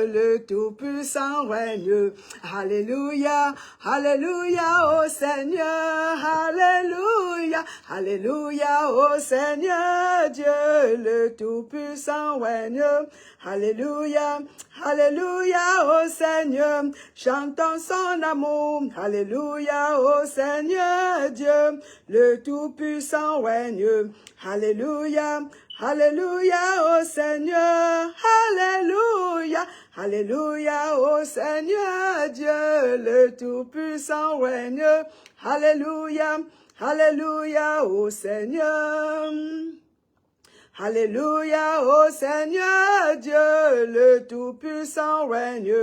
le Tout-Puissant règne. Alléluia, alléluia au Seigneur, alléluia, alléluia au Seigneur Dieu, le Tout-Puissant règne. Alléluia, alléluia au Seigneur, chantons son amour. Alléluia au Seigneur Dieu, le Tout-Puissant règne. Alléluia, alléluia au Seigneur, alléluia, alléluia au Seigneur Dieu, le Tout-Puissant règne. Alléluia, alléluia au Seigneur. Alléluia au Seigneur Dieu, le Tout-Puissant règne.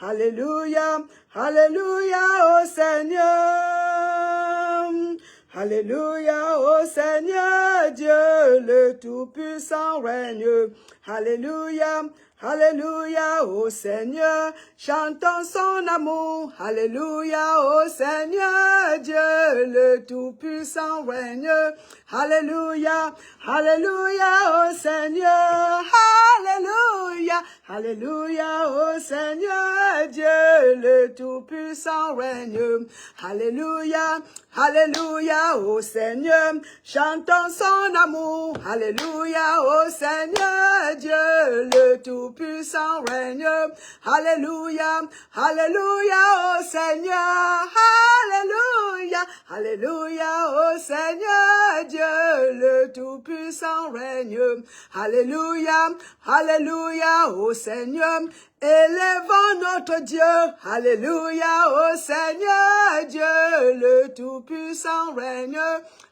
Alléluia, alléluia au Seigneur. Alléluia au Seigneur Dieu, le Tout-Puissant règne. Alléluia, alléluia au Seigneur, chantons son amour. Alléluia au Seigneur Dieu, le Tout-Puissant règne. Alléluia, alléluia au Seigneur. Alléluia, alléluia au Seigneur Dieu, le Tout-Puissant règne. Alléluia, alléluia au Seigneur, chantons son amour. Alléluia au Seigneur Dieu, le Tout-Puissant règne. Alléluia, alléluia au Seigneur. Alléluia, alléluia au Seigneur Dieu, le Tout-Puissant règne. Alléluia, alléluia au Seigneur. Élevons notre Dieu, alléluia au Seigneur Dieu, le Tout-Puissant règne.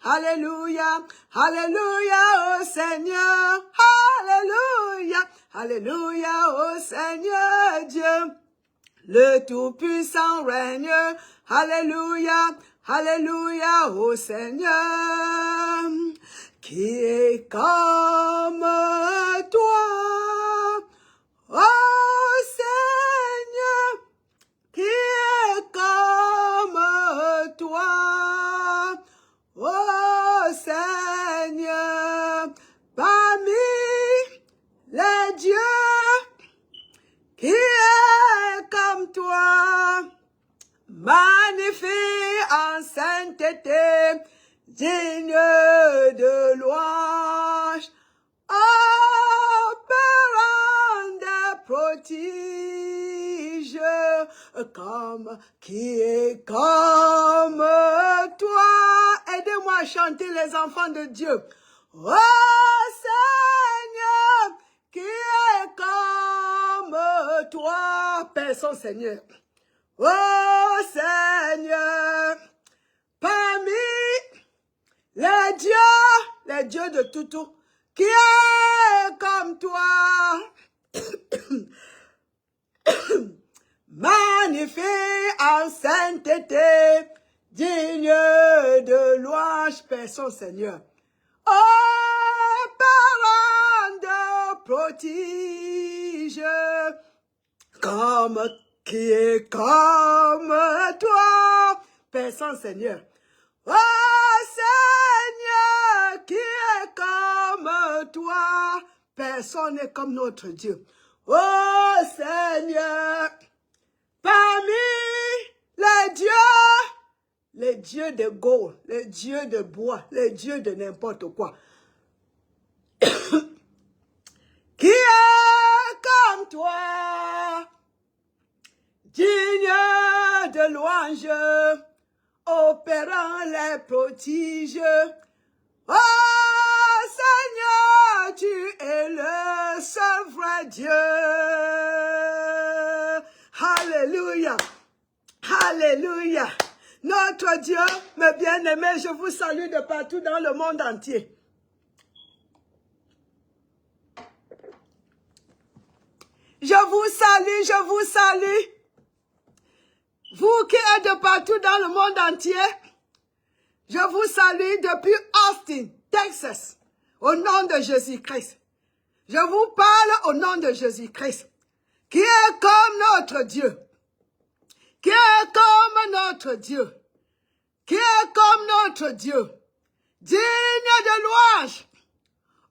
Alléluia, alléluia au Seigneur, alléluia, alléluia au Seigneur Dieu, le Tout-Puissant règne. Alléluia, alléluia au Seigneur, qui est comme toi. Oh Seigneur, qui est comme toi, oh Seigneur, parmi les dieux, qui est comme toi, magnifique en sainteté, digne de louange, opérant des prodiges, comme qui est comme toi. Aidez-moi à chanter les enfants de Dieu. Oh Seigneur, qui est comme toi, Père son Seigneur. Oh Seigneur, parmi les dieux de tout, qui est comme toi, magnifique en sainteté, digne de louange, Père son Seigneur. Oh, parent de prodige, comme qui est comme toi, Père son Seigneur. Oh Seigneur, qui est comme toi, personne n'est comme notre Dieu. Oh Seigneur, parmi les dieux de Gaule, les dieux de bois, les dieux de n'importe quoi, qui est comme toi, digne de louange, opérant les prodiges. Oh Seigneur, tu es le seul vrai Dieu. Alléluia, alléluia. Notre Dieu, mes bien-aimés, je vous salue de partout dans le monde entier. Je vous salue, je vous salue. Vous qui êtes de partout dans le monde entier, je vous salue depuis Austin, Texas, au nom de Jésus-Christ. Je vous parle au nom de Jésus-Christ, qui est comme notre Dieu, qui est comme notre Dieu, qui est comme notre Dieu, digne de louange,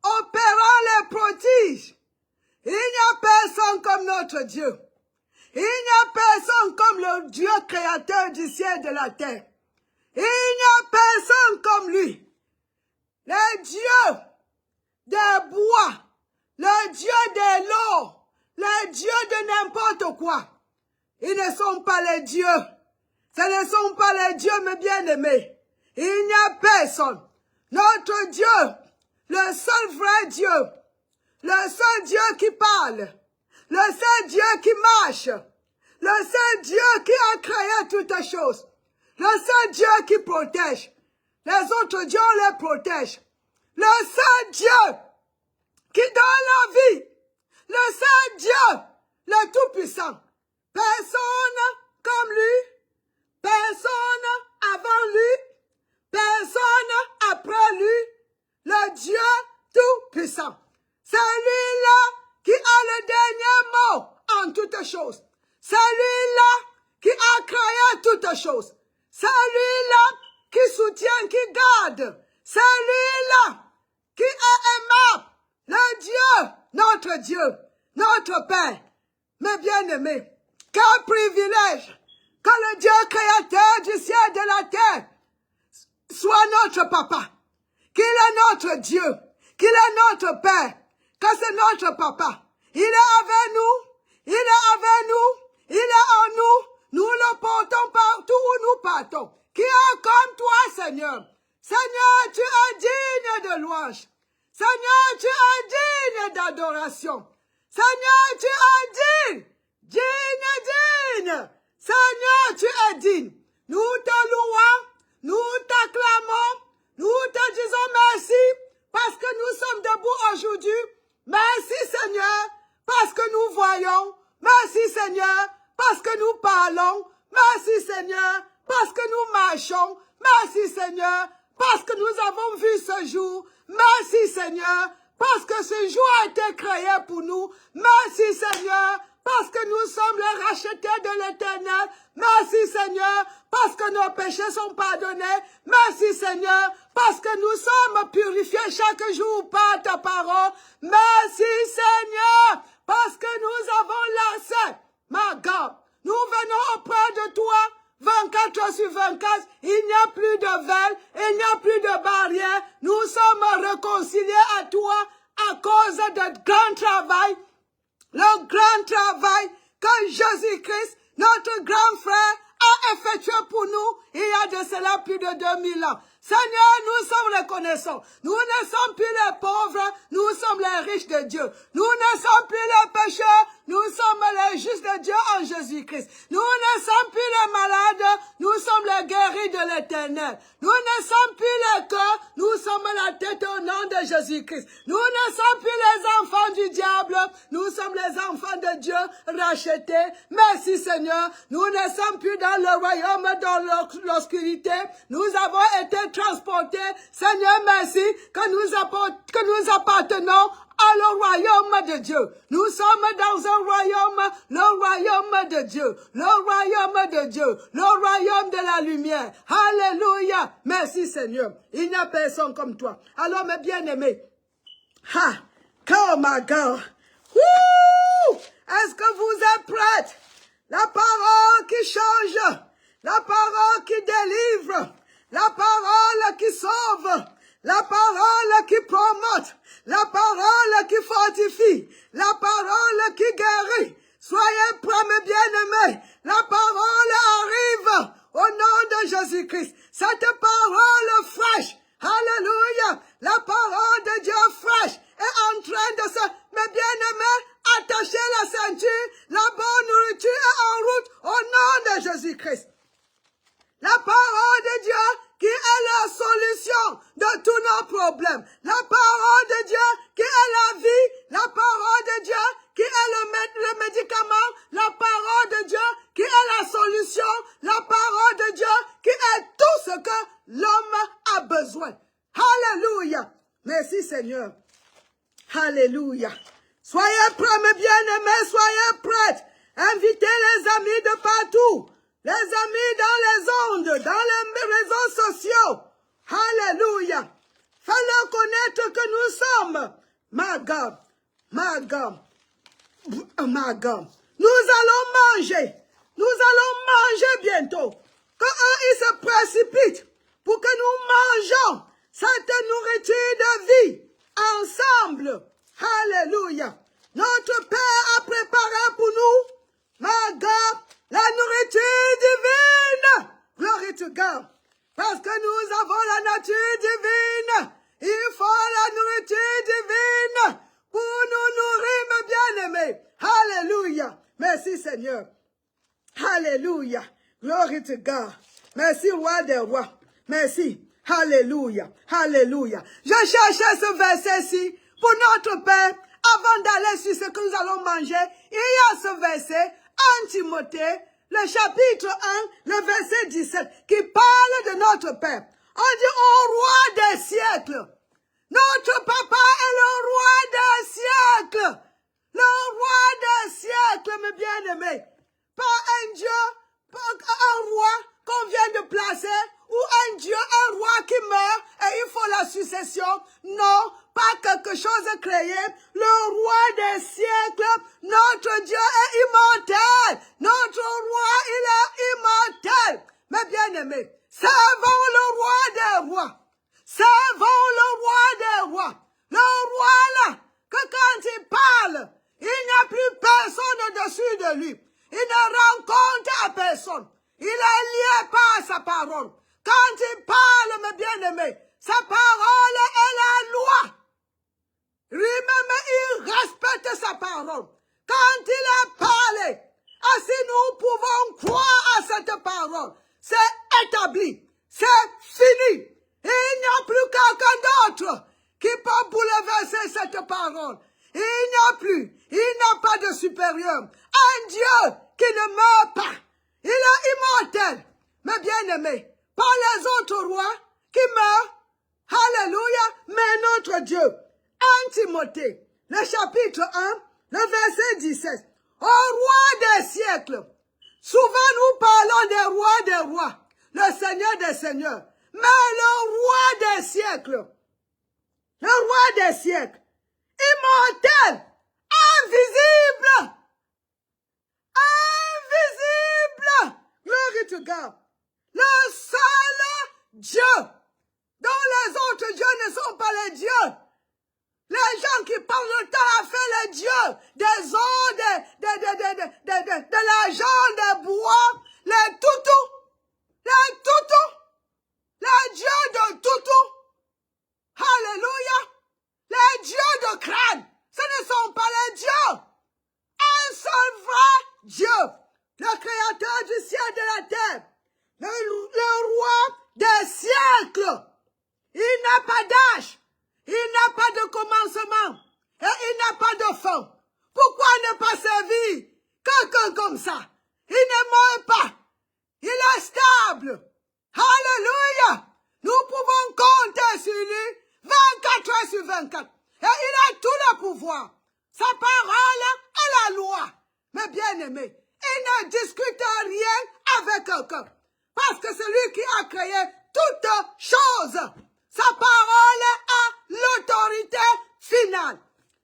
opérant les prodiges Il n'y a personne comme notre Dieu. Il n'y a personne comme le Dieu créateur du ciel et de la terre. Il n'y a personne comme lui. Le Dieu des bois, le Dieu de l'eau, le Dieu de n'importe quoi. Ils ne sont pas les dieux. Ce ne sont pas les dieux, mes bien-aimés. Il n'y a personne. Notre Dieu, le seul vrai Dieu, le seul Dieu qui parle, le seul Dieu qui marche, le seul Dieu qui a créé toutes choses, le seul Dieu qui protège. Les autres dieux, on les protège. Le seul Dieu qui donne la vie, le seul Dieu, le Tout-Puissant. Personne comme lui, personne avant lui, personne après lui, le Dieu Tout-Puissant. C'est lui-là qui a le dernier mot en toutes choses. C'est lui-là qui a créé toutes choses. C'est lui-là qui soutient, qui garde. C'est lui-là qui est aimable. Le Dieu, notre Père. Mes bien-aimés, quel privilège que le Dieu créateur du ciel et de la terre soit notre papa, qu'il est notre Dieu, qu'il est notre Père, que c'est notre papa. Il est avec nous, il est avec nous, il est en nous, nous le portons partout où nous partons. Qui est comme toi, Seigneur? Seigneur, tu es digne de louange. Seigneur, tu es digne d'adoration. Seigneur, tu es digne, digne. Seigneur, tu es digne. Nous te louons, nous t'acclamons, nous te disons merci parce que nous sommes debout aujourd'hui. Merci Seigneur parce que nous voyons. Merci Seigneur parce que nous parlons. Merci Seigneur parce que nous marchons. Merci Seigneur parce que nous avons vu ce jour. Merci Seigneur parce que ce jour a été créé pour nous. Merci Seigneur parce que nous sommes les rachetés de l'Éternel. Merci Seigneur parce que nos péchés sont pardonnés. Merci Seigneur parce que nous sommes purifiés chaque jour par ta parole. Merci Seigneur parce que nous avons lancé, ma God, nous venons auprès de toi 24 heures sur 24, il n'y a plus de veille, il n'y a plus de barrière. Nous sommes réconciliés à toi à cause de grand travail, le grand travail que Jésus-Christ, notre grand frère, a effectué pour nous il y a de cela plus de 2000 ans. Seigneur, nous sommes reconnaissants. Nous ne sommes plus les pauvres, nous sommes les riches de Dieu. Nous ne sommes plus les pécheurs, nous sommes les justes de Dieu en Jésus-Christ. Nous ne sommes plus les malades, nous sommes les guéris de l'Éternel. Nous ne sommes plus les cœurs, nous sommes la tête au nom de Jésus-Christ. Nous ne sommes plus les enfants du diable, nous sommes les enfants de Dieu rachetés. Merci Seigneur, nous ne sommes plus dans le royaume, dans l'obscurité. Nous avons été transportés. Seigneur, merci que nous appartenons à le royaume de Dieu. Nous sommes dans un royaume, le royaume de Dieu, le royaume de Dieu, le royaume de la lumière. Alléluia. Merci Seigneur. Il n'y a personne comme toi. Alors mes bien-aimés, oh my God. Est-ce que vous êtes prêts? La parole qui change, la parole qui délivre, la parole qui sauve, la parole qui promote, la parole qui fortifie, la parole qui guérit. Soyez prêts, mes bien-aimés. La parole arrive au nom de Jésus-Christ. Cette parole fraîche, alléluia, la parole de Dieu fraîche est en train de se, mes bien-aimés, attacher la ceinture, la bonne nourriture est en route au nom de Jésus-Christ. La parole de Dieu qui est la solution de tous nos problèmes. La parole de Dieu qui est la vie. La parole de Dieu qui est le médicament. La parole de Dieu qui est la solution. La parole de Dieu qui est tout ce que l'homme a besoin. Alléluia. Merci Seigneur. Alléluia. Soyez prêts mes bien-aimés, soyez prêts. Invitez les amis de partout. Les amis dans les ondes, dans les réseaux sociaux. Alléluia. Fais-leur connaître que nous sommes. My God. Oh my God. Nous allons manger. Nous allons manger bientôt. Quand ils se précipitent pour que nous mangeons cette nourriture de vie ensemble. Alléluia. Notre Père a préparé pour nous, my God, la nourriture divine. Glory to God. Parce que nous avons la nature divine. Il faut la nourriture divine pour nous nourrir, mes bien-aimés. Alléluia. Merci Seigneur. Alléluia. Glory to God. Merci roi des rois. Merci. Alléluia. Alléluia. Je cherchais ce verset-ci pour notre Père. Avant d'aller sur ce que nous allons manger, il y a ce verset en Timothée, le chapitre 1, le verset 17, qui parle de notre Père. On dit au roi des siècles. Notre papa est le roi des siècles. Le roi des siècles, mes bien-aimés. Pas un Dieu, pas un roi qu'on vient de placer, ou un Dieu, un roi qui meurt et il faut la succession. Non, pas quelque chose créé. Le roi des siècles, notre Dieu est immortel. Notre roi, il est immortel. Mes bien-aimés, servons le roi des rois. Servons le roi des rois. Le roi là, que quand il parle, il n'y a plus personne au-dessus de lui. Il ne rend compte à personne. Il est lié par sa parole. Quand il parle, mes bien-aimés, sa parole est la loi. Lui-même, il respecte sa parole. Quand il a parlé, ainsi nous pouvons croire à cette parole. C'est établi. C'est fini. Il n'y a plus quelqu'un d'autre qui peut bouleverser cette parole. Il n'y a plus. Il n'y a pas de supérieur. Un Dieu qui ne meurt pas. Il est immortel. Mais bien-aimé, pas les autres rois qui meurent. Alléluia. Mais notre Dieu. En Timothée, le chapitre 1, le verset 17. Au roi des siècles. Souvent nous parlons des rois. Le Seigneur des seigneurs. Mais le roi des siècles. Le roi des siècles. Immortel. Invisible. Invisible. Glory to God. Le seul Dieu. Dont les autres dieux ne sont pas les dieux. Les gens qui parlent le temps à faire les dieux. Des eaux, de l'argent, des bois. Les toutous. Les toutous. Les dieux de toutou. Alléluia. Les dieux de crâne. Ce ne sont pas les dieux. Un seul vrai Dieu. Le créateur du ciel et de la terre. Le roi des siècles. Il n'a pas d'âge. Il n'a pas de commencement. Et il n'a pas de fin. Pourquoi ne pas servir quelqu'un comme ça? Il ne meurt pas. Il est stable. Alléluia. Nous pouvons compter sur lui 24 heures sur 24. Et il a tout le pouvoir. Sa parole est la loi. Mais bien aimé, il ne discute rien avec quelqu'un. Parce que c'est lui qui a créé toutes choses. Sa parole a l'autorité finale.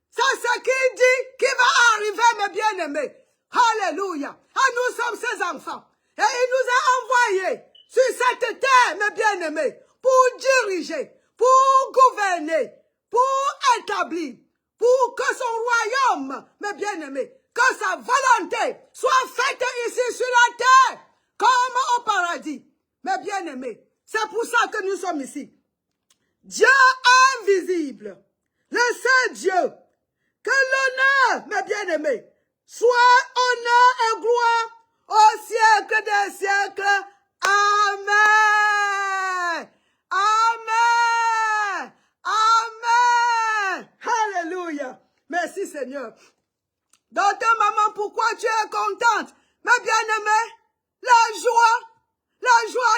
C'est ce qu'il dit qui va arriver, mes bien-aimés. Alléluia. Et nous sommes ses enfants. Et il nous a envoyés sur cette terre, mes bien-aimés, pour diriger, pour gouverner, pour établir, pour que son royaume, mes bien-aimés, que sa volonté soit faite ici sur la terre, comme au paradis. Mes bien-aimés, c'est pour ça que nous sommes ici. Dieu invisible, le seul Dieu, que l'honneur, mes bien-aimés, soit honneur et gloire au siècle des siècles. Amen. Amen. Amen. Alléluia. Merci Seigneur. Docteur, maman, pourquoi tu es contente? Mais bien-aimée, la joie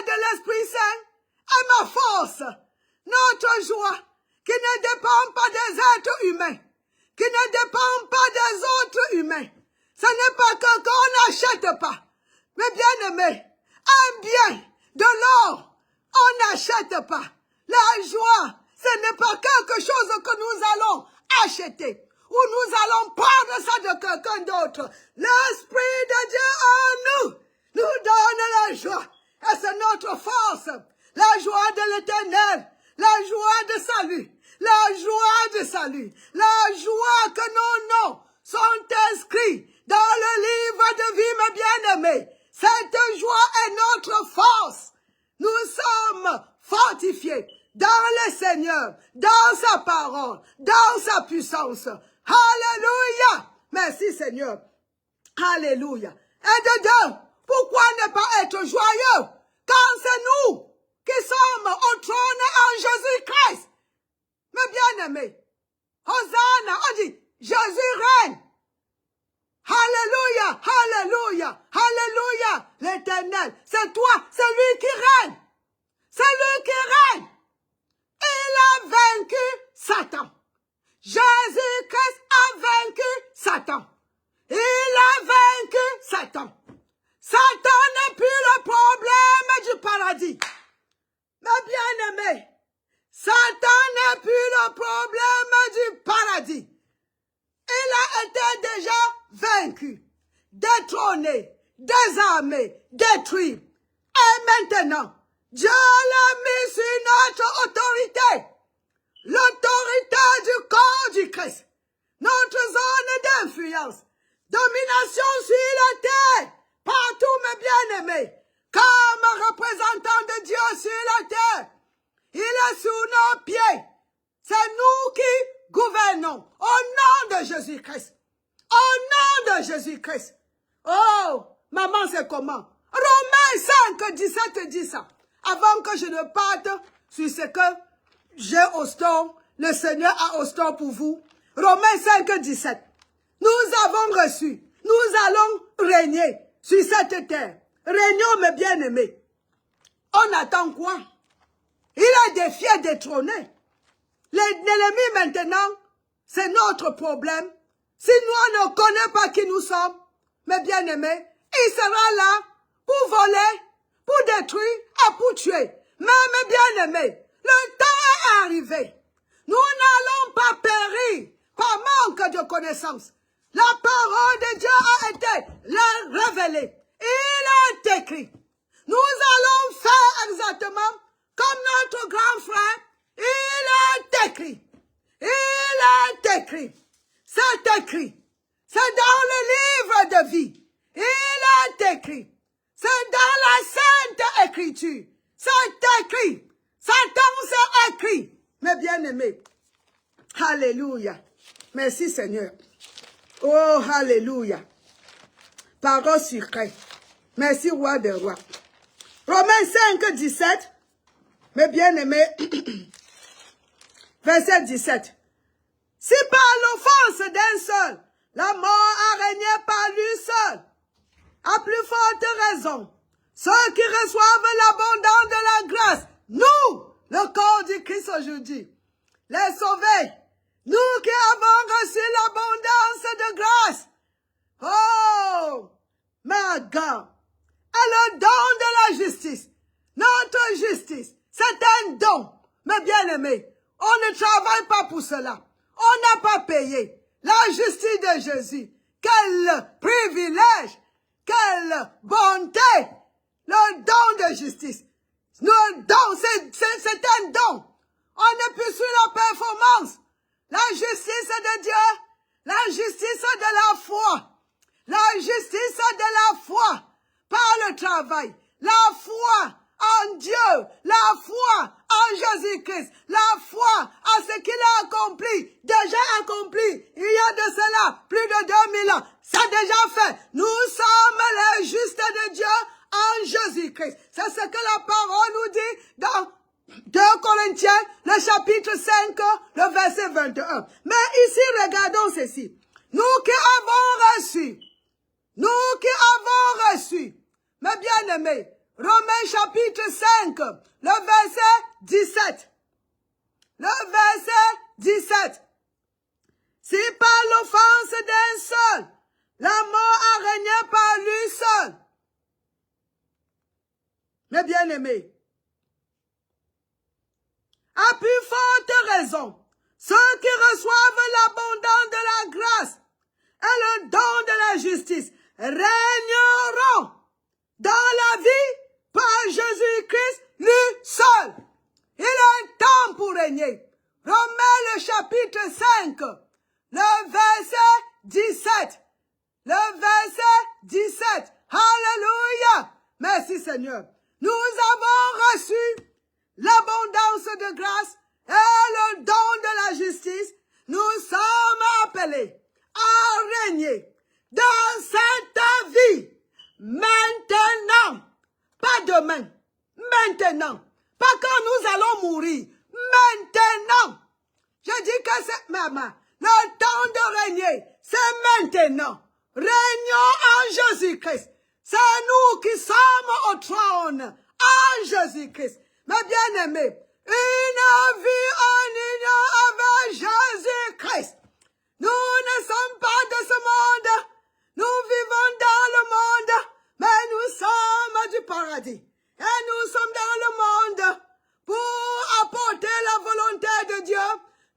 de l'Esprit Saint est ma force. Notre joie qui ne dépend pas des êtres humains, qui ne dépend pas des autres humains. Ce n'est pas que qu'on n'achète pas. Mais bien-aimé, un bien, de l'or, on n'achète pas. La joie, ce n'est pas quelque chose que nous allons acheter. où nous allons prendre ça de quelqu'un d'autre. L'Esprit de Dieu en nous nous donne la joie. Et c'est notre force. La joie de l'Éternel. La joie de salut. La joie de salut. La joie que nos noms sont inscrits dans le livre de vie, mes bien-aimés. Cette joie est notre force. Nous sommes fortifiés dans le Seigneur, dans sa parole, dans sa puissance. Alléluia. Merci Seigneur. Alléluia. Et de deux, pourquoi ne pas être joyeux quand c'est nous qui sommes au trône en Jésus-Christ? Mes bien-aimés, Hosanna, on dit, Jésus règne. Alléluia, alléluia, alléluia. L'Éternel, c'est toi, c'est lui qui règne. C'est lui qui règne. Il a vaincu Satan. Jésus-Christ a vaincu Satan. Il a vaincu Satan. Satan n'est plus le problème du paradis. Mes bien-aimés, Satan n'est plus le problème du paradis. Il a été déjà vaincu, détrôné, désarmé, détruit. Et maintenant, Dieu l'a mis sur notre autorité. L'autorité du corps du Christ. Notre zone d'influence. Domination sur la terre. Partout, mes bien-aimés. Comme représentant de Dieu sur la terre. Il est sous nos pieds. C'est nous qui gouvernons. Au nom de Jésus-Christ. Au nom de Jésus-Christ. Oh, maman, c'est comment? Romains 5, 17 dit ça. Avant que je ne parte sur ce que j'ai au store, le Seigneur a au store pour vous. Romains 5, 17. Nous avons reçu, nous allons régner sur cette terre. Régnons, mes bien-aimés. On attend quoi? Il a défié, détrôné. L'ennemi maintenant, c'est notre problème. Si nous on ne connaît pas qui nous sommes, mes bien-aimés, il sera là pour voler, pour détruire et pour tuer. Mais mes bien-aimés, le temps est arrivé. Nous n'allons pas périr par manque de connaissance. La parole de Dieu a été révélée. Il est écrit. Nous allons faire exactement comme notre grand frère. Il est écrit. Il est écrit. C'est écrit. C'est dans le livre de vie. Il est écrit. C'est dans la Sainte Écriture. C'est écrit. Satan c'est écrit. Mes bien-aimés. Alléluia. Merci Seigneur. Oh, alléluia. Parole sucrée. Merci roi des rois. Romains 5, 17. Mes bien-aimés. Verset 17. Si par l'offense d'un seul, la mort a régné par lui seul, à plus forte raison, ceux qui reçoivent l'abondance de la grâce, nous, le corps du Christ aujourd'hui, les sauvés, nous qui avons reçu l'abondance de grâce. Oh, my God, et le don de la justice, notre justice, c'est un don, mes bien-aimés. On ne travaille pas pour cela. On n'a pas payé. La justice de Jésus. Quel privilège. Quelle bonté. Le don de justice. Le don, c'est un don. On n'est plus sur la performance. La justice de Dieu. La justice de la foi. La justice de la foi. Par le travail. La foi en Dieu, la foi en Jésus-Christ, la foi en ce qu'il a accompli, déjà accompli, il y a de cela plus de 2000 ans, c'est déjà fait. Nous sommes les justes de Dieu en Jésus-Christ. C'est ce que la parole nous dit dans 2 Corinthiens, le chapitre 5, le verset 21. Mais ici, regardons ceci. Nous qui avons reçu, mes bien-aimés, Romains chapitre 5, le verset 17. Le verset 17. Si par l'offense d'un seul, la mort a régné par lui seul. Mes bien-aimés, à plus forte raison, ceux qui reçoivent l'abondance de la justice régneront dans la vie par Jésus-Christ, lui seul. Il est temps pour régner. Romains le chapitre 5, le verset 17. Le verset 17. Alléluia. Merci Seigneur. Nous avons reçu l'abondance de grâce et le don de la justice. Nous sommes appelés à régner dans cette vie. Maintenant. Pas demain. Maintenant. Pas quand nous allons mourir. Maintenant. Je dis que c'est maman. Le temps de régner, c'est maintenant. Régnons en Jésus-Christ. C'est nous qui sommes au trône en Jésus-Christ. Mes bien-aimés, une vie en union avec Jésus-Christ. Nous ne sommes pas de ce monde. Nous vivons dans le monde, mais nous sommes du paradis. Et nous sommes dans le monde pour apporter la volonté de Dieu,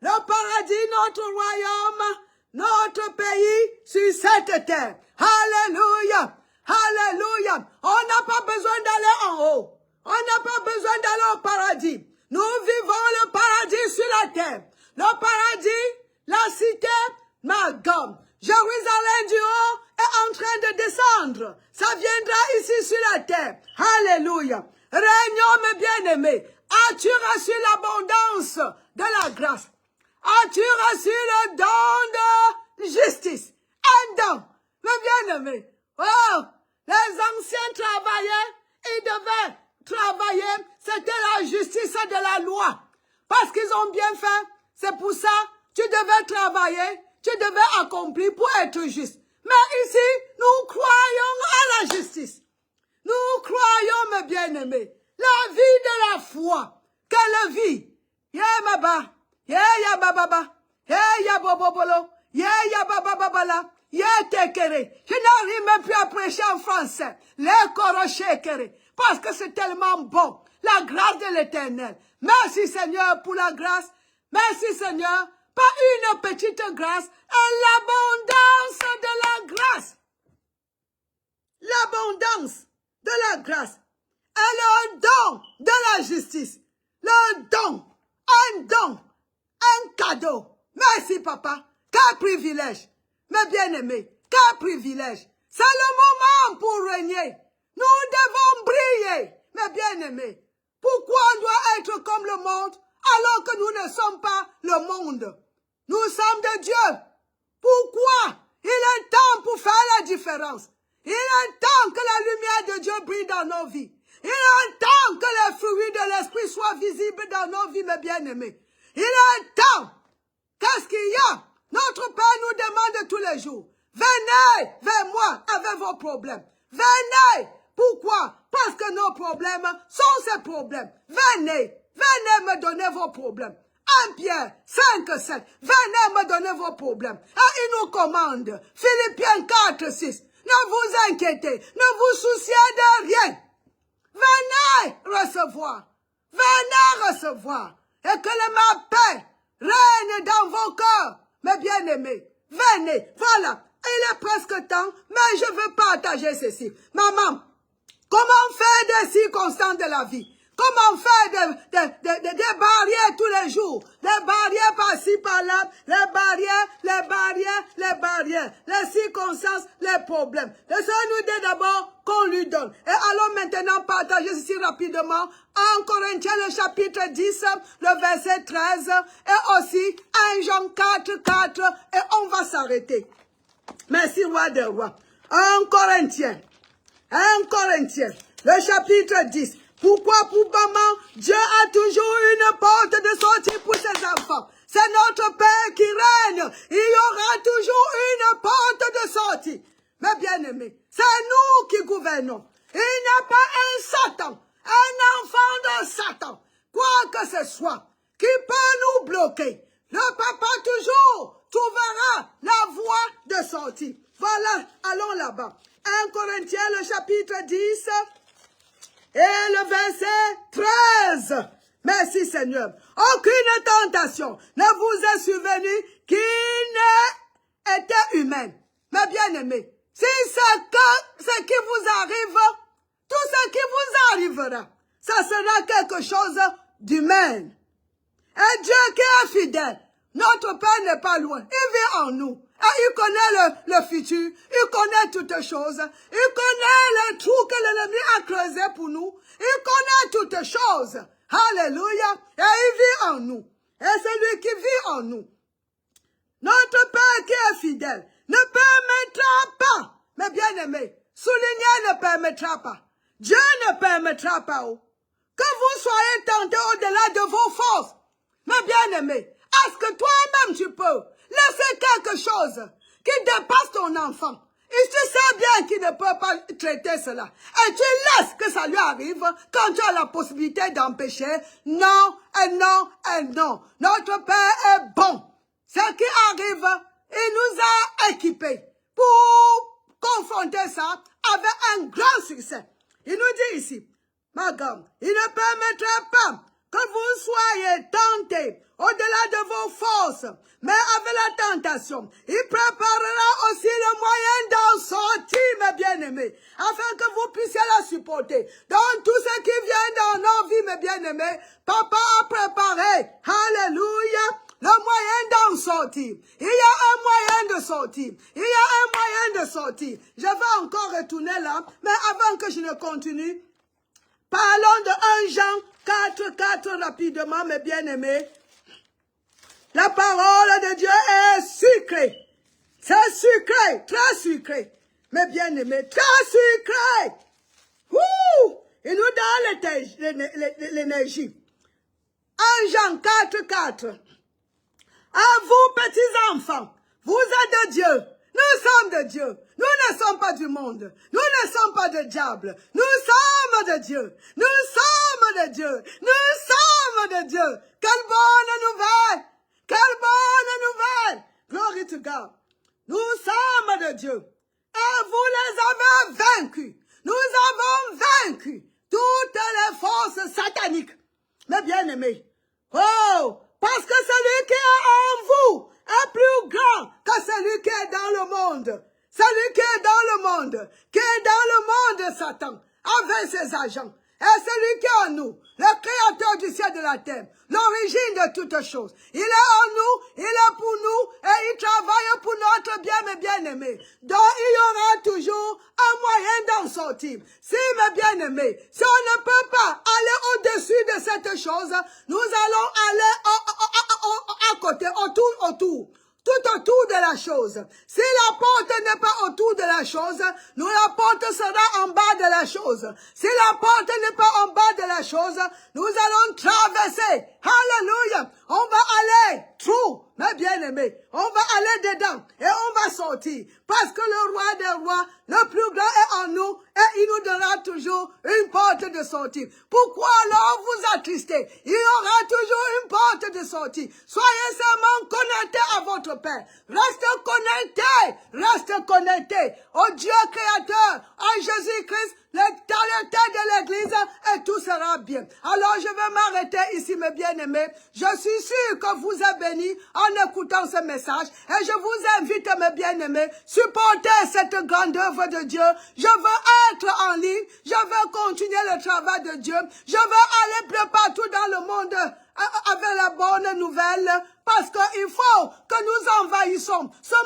le paradis, notre royaume, notre pays sur cette terre. Alléluia. Alléluia. On n'a pas besoin d'aller en haut. On n'a pas besoin d'aller au paradis. Nous vivons le paradis sur la terre. Le paradis, la cité, Magog. Jérusalem du haut est en train de descendre. Ça viendra ici sur la terre. Alléluia. Régnons, mes bien-aimés. As-tu reçu l'abondance de la grâce? As-tu reçu le don de justice? Un don. Mes bien-aimés. Oh, les anciens travaillaient, ils devaient travailler. C'était la justice de la loi. Parce qu'ils ont bien fait. C'est pour ça, tu devais travailler. Tu devais accomplir pour être juste. Mais ici, nous croyons à la justice. Nous croyons, mes bien-aimés, la vie de la foi. Quelle vie? Yeah, baba. Yeah, ya baba. Yeah, ya bobobolo. Yeah, ya bababala. Yeah, tekere. Je n'arrive même plus à prêcher en français. Les koroshekere. Parce que c'est tellement bon. La grâce de l'Éternel. Merci Seigneur pour la grâce. Merci Seigneur. Pas une petite grâce, et l'abondance de la grâce. L'abondance de la grâce. Et le don de la justice. Le don. Un don. Un cadeau. Merci papa. Quel privilège. Mes bien-aimés. Quel privilège. C'est le moment pour régner. Nous devons briller. Mes bien-aimés. Pourquoi on doit être comme le monde alors que nous ne sommes pas le monde? Nous sommes de Dieu. Pourquoi? Il est temps pour faire la différence. Il est temps que la lumière de Dieu brille dans nos vies. Il est temps que les fruits de l'esprit soient visibles dans nos vies, mes bien-aimés. Il est temps. Qu'est-ce qu'il y a? Notre Père nous demande tous les jours. Venez vers moi avec vos problèmes. Venez. Pourquoi? Parce que nos problèmes sont ces problèmes. Venez. Venez me donner vos problèmes. 1 Pierre 5, 7. Venez me donner vos problèmes. Et il nous commande. Philippiens 4, 6. Ne vous inquiétez. Ne vous souciez de rien. Venez recevoir. Venez recevoir. Et que ma paix règne dans vos cœurs. Mes bien-aimés. Venez. Voilà. Il est presque temps. Mais je veux partager ceci. Maman, comment faire des circonstances de la vie? Comment faire des barrières tous les jours? Des barrières par-ci, par-là. Les barrières. Les circonstances, les problèmes. Laissez-nous dire d'abord qu'on lui donne. Et allons maintenant partager ceci rapidement. En Corinthiens, le chapitre 10, le verset 13. Et aussi 1 Jean 4, 4. Et on va s'arrêter. Merci, roi des rois. 1 Corinthiens, le chapitre 10. Pourquoi pour maman, Dieu a toujours une porte de sortie pour ses enfants. C'est notre Père qui règne. Il y aura toujours une porte de sortie. Mes bien-aimés, c'est nous qui gouvernons. Il n'y a pas un Satan, un enfant de Satan, quoi que ce soit, qui peut nous bloquer. Le papa toujours trouvera la voie de sortie. Voilà, allons là-bas. 1 Corinthiens, le chapitre 10, et le verset 13. Merci Seigneur. Aucune tentation ne vous est survenue qui n'était humaine. Mais bien-aimés, Si c'est ce qui vous arrive, tout ce qui vous arrivera, ça sera quelque chose d'humain. Et Dieu qui est fidèle, notre Père n'est pas loin, il vit en nous. Et il connaît le futur, il connaît toutes choses, il connaît les trous que l'ennemi a creusés pour nous, il connaît toutes choses. Alléluia. Et il vit en nous. Et c'est lui qui vit en nous. Notre Père qui est fidèle ne permettra pas, mes bien-aimés, souligner ne permettra pas. Dieu ne permettra pas que vous soyez tentés au-delà de vos forces. Mes bien-aimés, est-ce que toi-même tu peux laisser quelque chose qui dépasse ton enfant? Et tu sais bien qu'il ne peut pas traiter cela. Et tu laisses que ça lui arrive quand tu as la possibilité d'empêcher. Non, et non, et non. Notre Père est bon. Ce qui arrive, il nous a équipés pour confronter ça avec un grand succès. Il nous dit ici, ma gamme, il ne permettra pas que vous soyez tentés au-delà de vos forces, mais avec la tentation, il préparera aussi le moyen d'en sortir, mes bien-aimés, afin que vous puissiez la supporter. Dans tout ce qui vient dans nos vies, mes bien-aimés, Papa a préparé, alléluia, le moyen d'en sortir. Il y a un moyen de sortir. Il y a un moyen de sortir. Je vais encore retourner là, mais avant que je ne continue, parlons de 1 Jean 4 rapidement, mes bien-aimés. La parole de Dieu est sucrée. C'est sucré, très sucré. Mes bien-aimés, très sucré. Ouh! Il nous donne l'énergie. 1 Jean 4. À vous, petits enfants, vous êtes de Dieu. Nous sommes de Dieu. Nous ne sommes pas du monde. Nous ne sommes pas de diable. Nous sommes de Dieu. Nous sommes de Dieu. Nous sommes de Dieu. Quelle bonne nouvelle. Quelle bonne nouvelle. Glory to God. Nous sommes de Dieu. Et vous les avez vaincus. Nous avons vaincu toutes les forces sataniques. Mes bien-aimés. Oh, parce que celui qui est en vous est plus grand que celui qui est dans le monde. Celui qui est dans le monde, qui est dans le monde, Satan, avec ses agents. Et celui qui est en nous, le créateur du ciel et de la terre, l'origine de toutes choses. Il est en nous, il est pour nous, et il travaille pour notre bien, mes bien-aimés. Donc il y aura toujours un moyen d'en sortir. Si, mes bien-aimés, si on ne peut pas aller au-dessus de cette chose, nous allons aller à côté, autour. Tout autour de la chose. Si la porte n'est pas autour de la chose, nous la porte sera en bas de la chose. Si la porte n'est pas en bas de la chose, nous allons traverser. Alléluia. On va aller through, mes bien-aimés. On va aller dedans et on va sortir. Parce que le roi des rois, le plus grand est en nous et il nous donnera toujours une porte de sortie. Pourquoi alors vous attristez? Il y aura toujours une porte de sortie. Soyez seulement connectés à votre Père. Restez connectés au Dieu créateur, à Jésus-Christ, l'éternité de l'Église, et tout sera bien. Alors je vais m'arrêter ici, mes bien-aimés. Je suis sûr que vous êtes bénis en écoutant ce message. Et je vous invite, mes bien-aimés, supporter cette grande œuvre de Dieu. Je veux être en ligne. Je veux continuer le travail de Dieu. Je veux aller plus partout dans le monde avec la bonne nouvelle. Parce qu'il faut que nous envahissons ce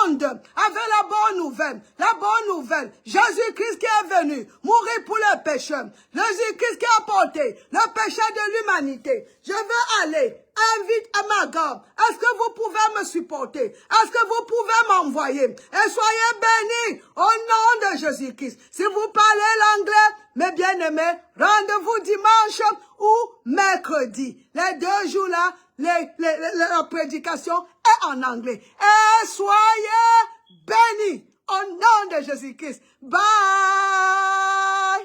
monde avec la bonne nouvelle. La bonne nouvelle. Jésus-Christ qui est venu mourir pour les pécheurs. Jésus-Christ qui a porté le péché de l'humanité. Je veux aller. Invite à ma gamme. Est-ce que vous pouvez me supporter? Est-ce que vous pouvez m'envoyer? Et soyez bénis au nom de Jésus-Christ. Si vous parlez l'anglais, mes bien-aimés, rendez-vous dimanche ou mercredi. Les 2 jours-là, la prédication est en anglais. Et soyez bénis au nom de Jésus-Christ. Bye!